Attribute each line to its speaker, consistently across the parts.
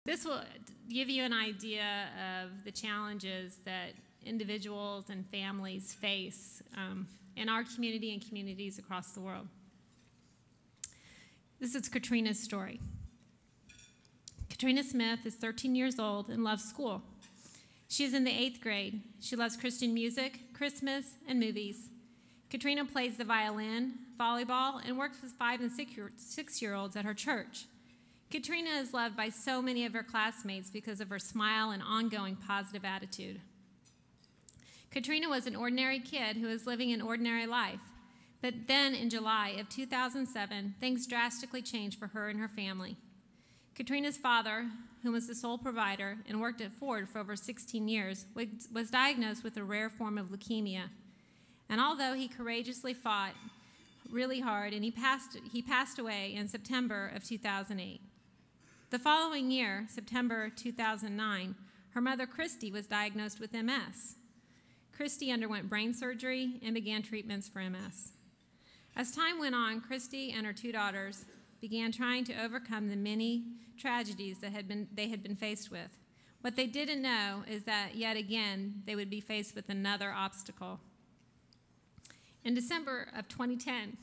Speaker 1: This will give you an idea of the challenges that individuals and families face in our community and communities across the world. This is Katrina's story. Katrina Smith is 13 years old and loves school. She is in the 8th grade. She loves Christian music, Christmas, and movies. Katrina plays the violin, volleyball, and works with 5- and 6-year-olds at her church. Katrina is loved by so many of her classmates because of her smile and ongoing positive attitude. Katrina was an ordinary kid who was living an ordinary life. But then in July of 2007, things drastically changed for her and her family. Katrina's father, who was the sole provider and worked at Ford for over 16 years, was diagnosed with a rare form of leukemia. And although he courageously fought really hard, and he passed away in September of 2008. The following year, September 2009, her mother, Christy, was diagnosed with MS. Christy underwent brain surgery and began treatments for MS. As time went on, Christy and her 2 daughters began trying to overcome the many tragedies that they had been faced with. What they didn't know is that, yet again, they would be faced with another obstacle. In December of 2010,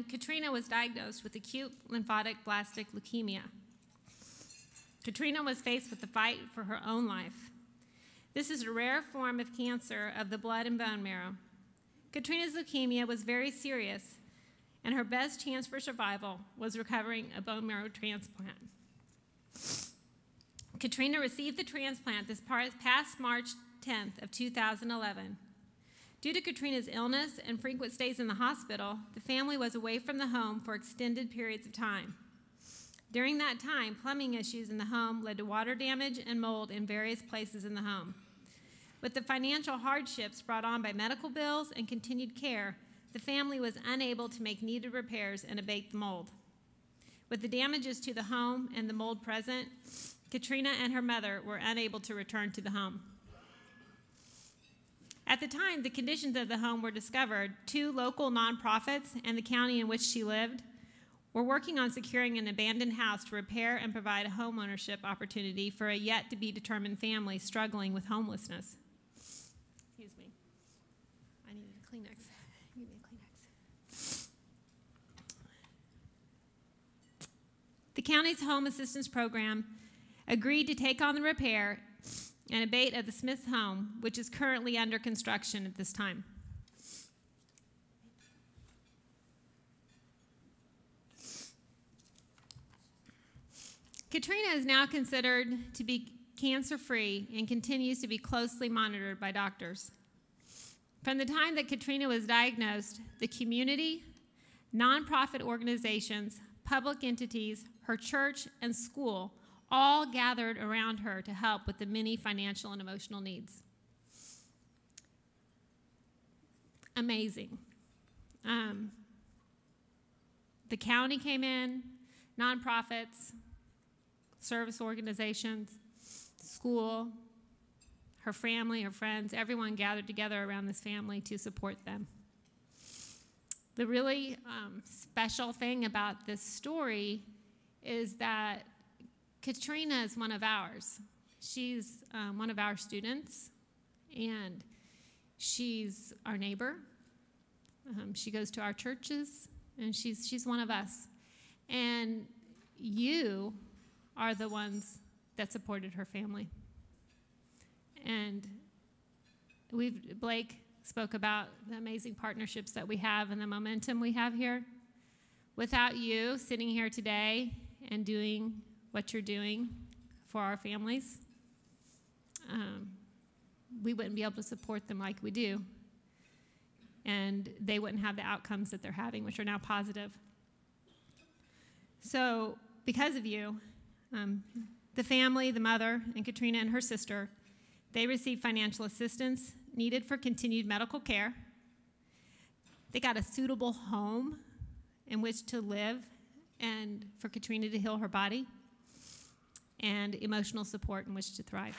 Speaker 1: Katrina was diagnosed with acute lymphatic blastic leukemia. Katrina was faced with the fight for her own life. This is a rare form of cancer of the blood and bone marrow. Katrina's leukemia was very serious, and her best chance for survival was recovering a bone marrow transplant. Katrina received the transplant this past March 10th of 2011. Due to Katrina's illness and frequent stays in the hospital, the family was away from the home for extended periods of time. During that time, plumbing issues in the home led to water damage and mold in various places in the home. With the financial hardships brought on by medical bills and continued care, the family was unable to make needed repairs and abate the mold. With the damages to the home and the mold present, Katrina and her mother were unable to return to the home. At the time the conditions of the home were discovered, 2 local nonprofits and the county in which she lived were working on securing an abandoned house to repair and provide a home ownership opportunity for a yet-to-be-determined family struggling with homelessness. Excuse me. I need a Kleenex. Give me a Kleenex. The county's home assistance program agreed to take on the repair and abate of the Smith home, which is currently under construction at this time. Katrina is now considered to be cancer-free and continues to be closely monitored by doctors. From the time that Katrina was diagnosed, the community, nonprofit organizations, public entities, her church, and school all gathered around her to help with the many financial and emotional needs. Amazing. The county came in, nonprofits, service organizations, school, her family, her friends, everyone gathered together around this family to support them. The really special thing about this story is that Katrina is one of ours. She's one of our students, and she's our neighbor. She goes to our churches, and she's one of us. And you are the ones that supported her family. And Blake spoke about the amazing partnerships that we have and the momentum we have here. Without you sitting here today and doing what you're doing for our families, we wouldn't be able to support them like we do. And they wouldn't have the outcomes that they're having, which are now positive. So because of you, the family, the mother, and Katrina and her sister, they received financial assistance needed for continued medical care. They got a suitable home in which to live and for Katrina to heal her body, and emotional support in which to thrive.